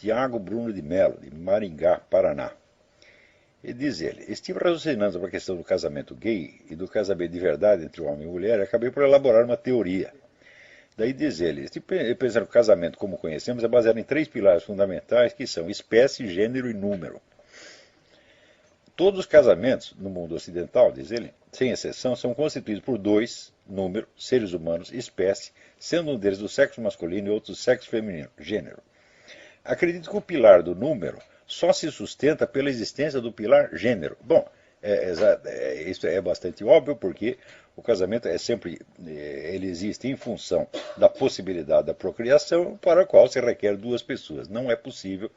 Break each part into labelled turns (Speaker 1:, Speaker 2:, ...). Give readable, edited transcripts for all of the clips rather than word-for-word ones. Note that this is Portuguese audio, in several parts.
Speaker 1: Tiago Bruno de Mello, de Maringá, Paraná. E diz ele: estive raciocinando sobre a questão do casamento gay e do casamento de verdade entre homem e mulher e acabei por elaborar uma teoria. Daí diz ele: pensando que o casamento como conhecemos é baseado em três pilares fundamentais que são espécie, gênero e número. Todos os casamentos no mundo ocidental, diz ele, sem exceção, são constituídos por dois, número, seres humanos, espécie, sendo um deles do sexo masculino e outro do sexo feminino, gênero. Acredito que o pilar do número só se sustenta pela existência do pilar gênero. Bom, isso é bastante óbvio, porque o casamento ele existe em função da possibilidade da procriação, para a qual se requer duas pessoas. Não é possível,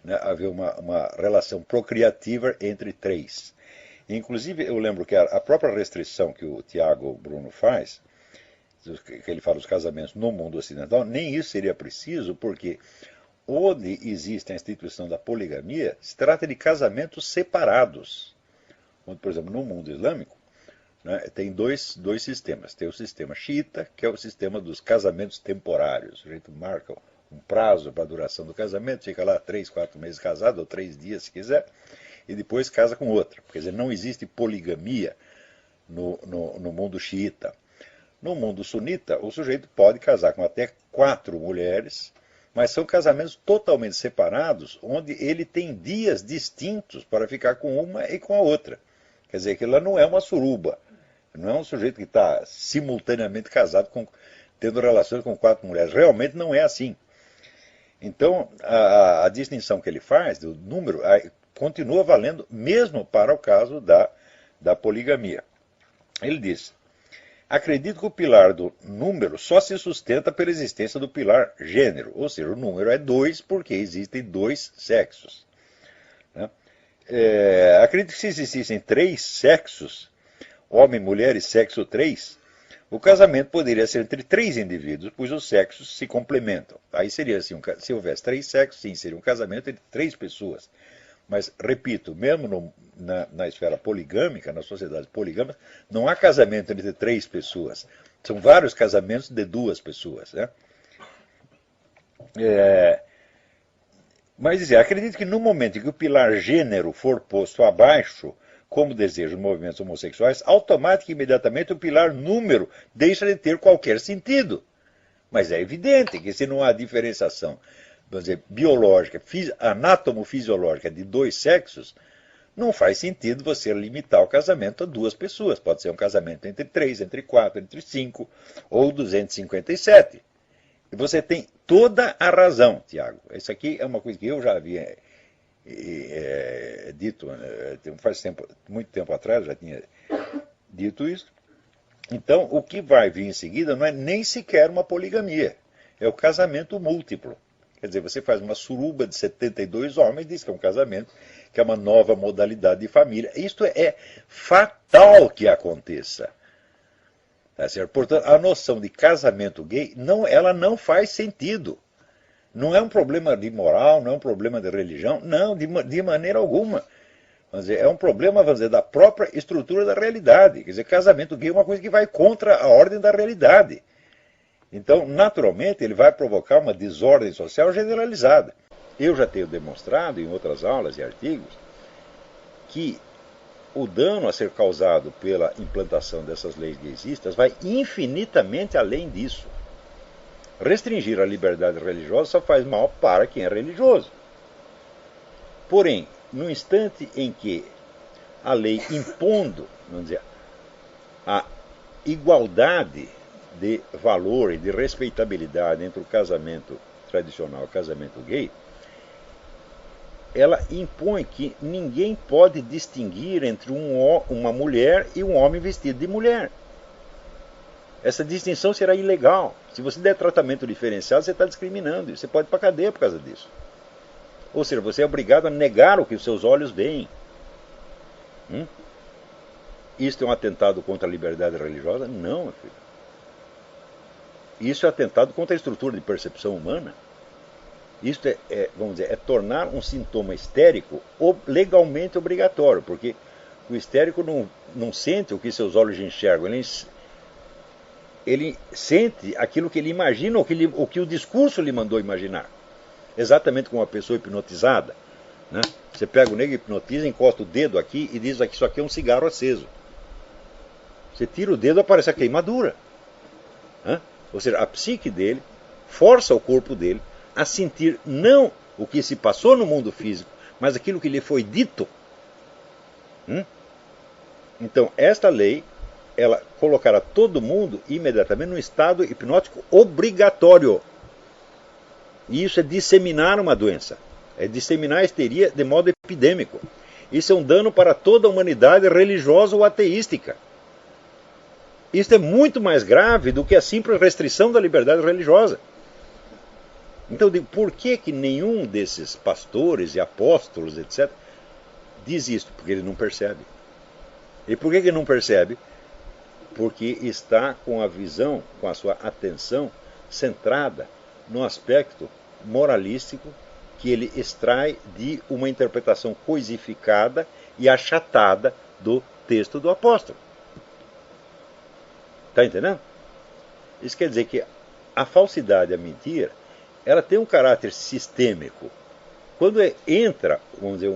Speaker 1: né, haver uma relação procriativa entre três. Inclusive, eu lembro que a própria restrição que o Tiago Bruno faz, que ele fala dos casamentos no mundo ocidental, nem isso seria preciso, porque onde existe a instituição da poligamia, se trata de casamentos separados. Onde, por exemplo, no mundo islâmico, né, tem dois sistemas. Tem o sistema xiita, que é o sistema dos casamentos temporários. O sujeito marca um prazo para a duração do casamento, fica lá 3, 4 meses casado, ou 3 dias se quiser, e depois casa com outra. Quer dizer, não existe poligamia no mundo xiita. No mundo sunita, o sujeito pode casar com até 4 mulheres, mas são casamentos totalmente separados, onde ele tem dias distintos para ficar com uma e com a outra. Quer dizer, aquilo lá não é uma suruba. Não é um sujeito que está simultaneamente casado, tendo relações com 4 mulheres. Realmente não é assim. Então, a distinção que ele faz do número continua valendo mesmo para o caso da poligamia. Ele diz: acredito que o pilar do número só se sustenta pela existência do pilar gênero, ou seja, o número é 2 porque existem 2 sexos. Né? Acredito que se existissem 3 sexos, homem, mulher e sexo 3, o casamento poderia ser entre 3 indivíduos, pois os sexos se complementam. Aí seria assim, se houvesse 3 sexos, sim, seria um casamento entre 3 pessoas. Mas, repito, mesmo na esfera poligâmica, nas sociedades poligâmicas, não há casamento entre 3 pessoas. São vários casamentos de 2 pessoas. Né? Mas dizer, acredito que no momento em que o pilar gênero for posto abaixo, como desejam movimentos homossexuais, automaticamente e imediatamente o pilar número deixa de ter qualquer sentido. Mas é evidente que se não há diferenciação, vamos dizer, biológica, anatomofisiológica de 2 sexos, não faz sentido você limitar o casamento a 2 pessoas. Pode ser um casamento entre 3, entre 4, entre 5 ou 257. E você tem toda a razão, Tiago. Isso aqui é uma coisa que eu já havia dito, muito tempo atrás, já tinha dito isso. Então, o que vai vir em seguida não é nem sequer uma poligamia, é o casamento múltiplo. Quer dizer, você faz uma suruba de 72 homens e diz que é um casamento, que é uma nova modalidade de família. Isto é fatal que aconteça. Tá certo? Portanto, a noção de casamento gay, ela não faz sentido. Não é um problema de moral, não é um problema de religião, não, de maneira alguma. Vamos dizer, é um problema, vamos dizer, da própria estrutura da realidade. Quer dizer, casamento gay é uma coisa que vai contra a ordem da realidade. Então, naturalmente, ele vai provocar uma desordem social generalizada. Eu já tenho demonstrado em outras aulas e artigos que o dano a ser causado pela implantação dessas leis gaysistas vai infinitamente além disso. Restringir a liberdade religiosa só faz mal para quem é religioso. Porém, no instante em que a lei impondo, vamos dizer, a igualdade de valor e de respeitabilidade entre o casamento tradicional e o casamento gay, ela impõe que ninguém pode distinguir entre uma mulher e um homem vestido de mulher. Essa distinção será ilegal. Se você der tratamento diferenciado, você está discriminando. Você pode ir para a cadeia por causa disso. Ou seja, você é obrigado a negar o que os seus olhos veem. Isto é um atentado contra a liberdade religiosa? Não, meu filho. Isso é atentado contra a estrutura de percepção humana. Isto vamos dizer, é tornar um sintoma histérico legalmente obrigatório, porque o histérico não sente o que seus olhos enxergam, ele sente aquilo que ele imagina, o que o discurso lhe mandou imaginar. exatamente como uma pessoa hipnotizada. Né? Você pega o negro, hipnotiza, encosta o dedo aqui e diz que isso aqui é um cigarro aceso. Você tira o dedo, aparece a queimadura. Né? Ou seja, a psique dele força o corpo dele a sentir não o que se passou no mundo físico, mas aquilo que lhe foi dito. Então, esta lei, ela colocará todo mundo imediatamente num estado hipnótico obrigatório. E isso é disseminar uma doença. É disseminar a histeria de modo epidêmico. Isso é um dano para toda a humanidade religiosa ou ateística. Isso é muito mais grave do que a simples restrição da liberdade religiosa. Então, por que nenhum desses pastores e apóstolos, etc., diz isto? Porque ele não percebe. E por que ele não percebe? Porque está com a visão, com a sua atenção centrada no aspecto moralístico que ele extrai de uma interpretação coisificada e achatada do texto do apóstolo. Está entendendo? Isso quer dizer que a falsidade, a mentira, ela tem um caráter sistêmico. Quando entra, vamos dizer,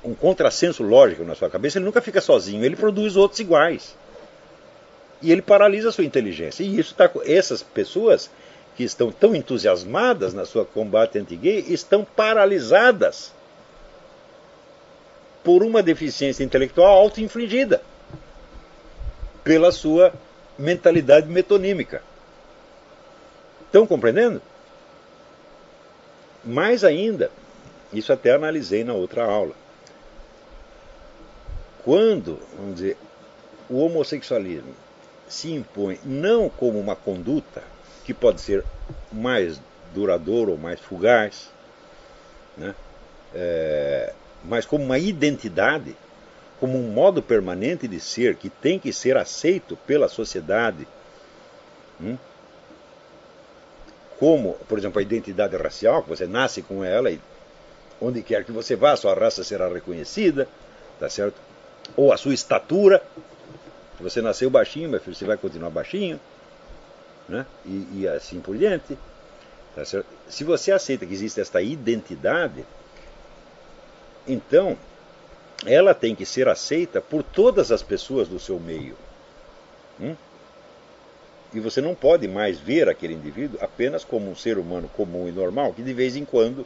Speaker 1: um contrassenso lógico na sua cabeça, ele nunca fica sozinho, ele produz outros iguais. E ele paralisa a sua inteligência. E isso essas pessoas que estão tão entusiasmadas na sua combate anti-gay estão paralisadas por uma deficiência intelectual auto-infligida pela sua mentalidade metonímica. Estão compreendendo? Mais ainda, isso até analisei na outra aula. Quando, vamos dizer, o homossexualismo se impõe não como uma conduta que pode ser mais duradoura ou mais fugaz, né? Mas como uma identidade, como um modo permanente de ser que tem que ser aceito pela sociedade, como, por exemplo, a identidade racial, que você nasce com ela e onde quer que você vá, sua raça será reconhecida, tá certo? Ou a sua estatura, se você nasceu baixinho, meu filho, você vai continuar baixinho, né? E assim por diante, tá certo? Se você aceita que existe esta identidade, então ela tem que ser aceita por todas as pessoas do seu meio. E você não pode mais ver aquele indivíduo apenas como um ser humano comum e normal, que de vez em quando,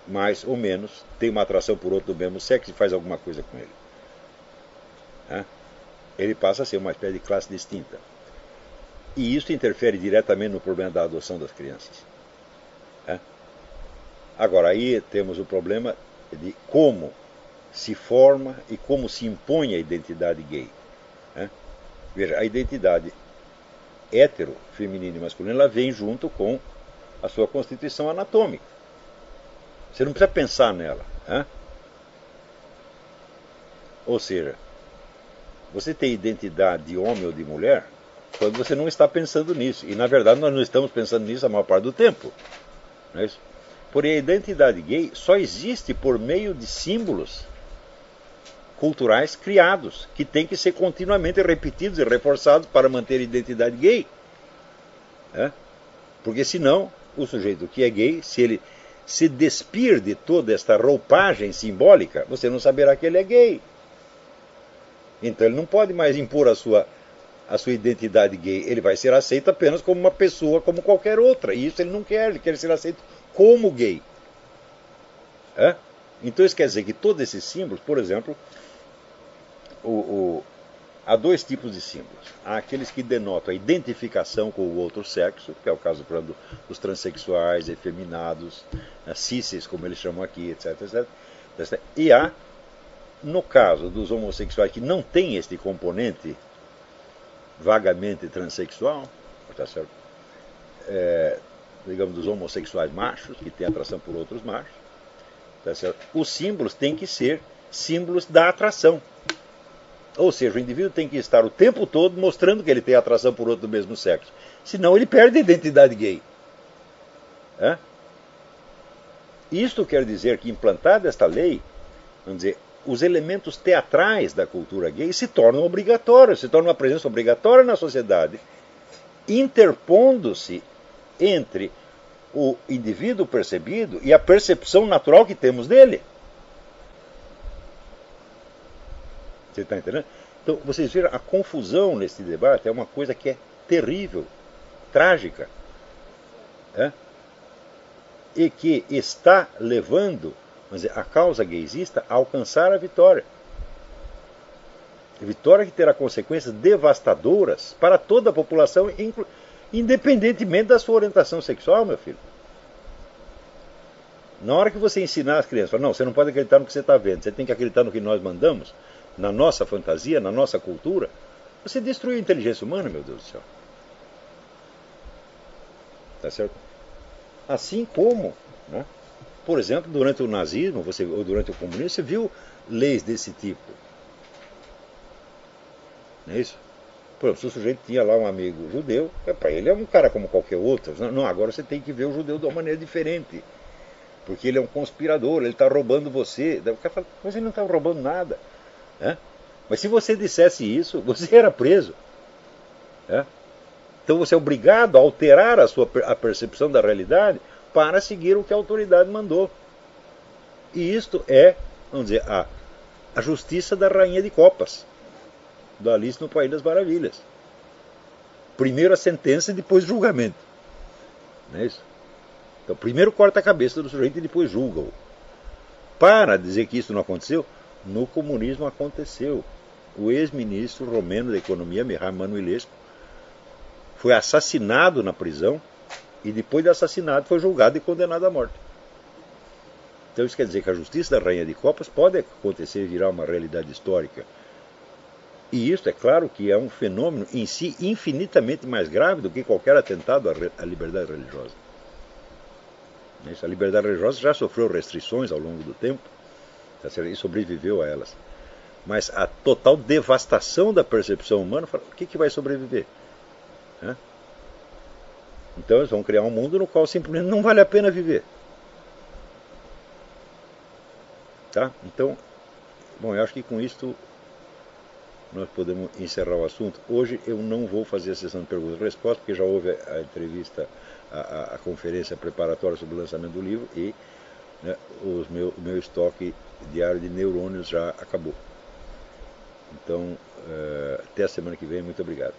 Speaker 1: mais ou menos, tem uma atração por outro do mesmo sexo e faz alguma coisa com ele. Ele passa a ser uma espécie de classe distinta. E isso interfere diretamente no problema da adoção das crianças. Agora, aí temos o problema de como se forma e como se impõe a identidade gay. Veja, a identidade hétero, feminina e masculina, ela vem junto com a sua constituição anatômica. Você não precisa pensar nela. Ou seja, você tem identidade de homem ou de mulher quando você não está pensando nisso. E, na verdade, nós não estamos pensando nisso a maior parte do tempo. Não é isso? Porém, a identidade gay só existe por meio de símbolos culturais criados, que têm que ser continuamente repetidos e reforçados para manter a identidade gay. Porque senão, o sujeito que é gay, se ele se despir de toda esta roupagem simbólica, você não saberá que ele é gay. Então ele não pode mais impor a sua identidade gay. Ele vai ser aceito apenas como uma pessoa, como qualquer outra. E isso ele não quer, ele quer ser aceito como gay. Então isso quer dizer que todos esses símbolos, por exemplo, há dois tipos de símbolos. Há aqueles que denotam a identificação com o outro sexo, que é o caso, por exemplo, dos transexuais, efeminados, cisses, como eles chamam aqui, etc, etc. E há, no caso dos homossexuais que não tem este componente vagamente transexual, tá certo? Digamos, dos homossexuais machos, que têm atração por outros machos, tá certo? Os símbolos têm que ser símbolos da atração. Ou seja, o indivíduo tem que estar o tempo todo mostrando que ele tem atração por outro do mesmo sexo. Senão ele perde a identidade gay. Isto quer dizer que, implantada esta lei, vamos dizer, os elementos teatrais da cultura gay se tornam obrigatórios, se tornam uma presença obrigatória na sociedade, interpondo-se entre o indivíduo percebido e a percepção natural que temos dele. Você está entendendo? Então, vocês viram, a confusão nesse debate é uma coisa que é terrível, trágica, e que está levando, vamos dizer, a causa gaysista a alcançar a vitória. Vitória que terá consequências devastadoras para toda a população, independentemente da sua orientação sexual, meu filho. Na hora que você ensinar as crianças, não, você não pode acreditar no que você está vendo, você tem que acreditar no que nós mandamos, na nossa fantasia, na nossa cultura, você destruiu a inteligência humana, meu Deus do céu. Tá certo? Assim como, né, por exemplo, durante o nazismo, ou durante o comunismo, você viu leis desse tipo. Não é isso? Por exemplo, se o sujeito tinha lá um amigo judeu, para ele é um cara como qualquer outro. Não, agora você tem que ver o judeu de uma maneira diferente. Porque ele é um conspirador, ele está roubando você. O cara fala, mas ele não está roubando nada. Mas se você dissesse isso, você era preso. Então você é obrigado a alterar a percepção da realidade para seguir o que a autoridade mandou. E isto é, vamos dizer, a justiça da rainha de copas, do Alice no País das Maravilhas. Primeiro a sentença e depois o julgamento. Não é isso? Então, primeiro corta a cabeça do sujeito e depois julga-o. Para dizer que isso não aconteceu, no comunismo aconteceu. O ex-ministro romeno da Economia, Mihai Manuilescu, foi assassinado na prisão e depois de assassinado foi julgado e condenado à morte. Então isso quer dizer que a justiça da rainha de copas pode acontecer e virar uma realidade histórica. E isso é claro que é um fenômeno em si infinitamente mais grave do que qualquer atentado à liberdade religiosa. A liberdade religiosa já sofreu restrições ao longo do tempo e sobreviveu a elas. Mas a total devastação da percepção humana, o que vai sobreviver? Então eles vão criar um mundo no qual simplesmente não vale a pena viver. Tá? Então, bom, eu acho que com isto nós podemos encerrar o assunto. Hoje eu não vou fazer a sessão de perguntas e respostas, porque já houve a entrevista, a conferência preparatória sobre o lançamento do livro e, né, o meu estoque diário de neurônios já acabou. Então, até a semana que vem. Muito obrigado.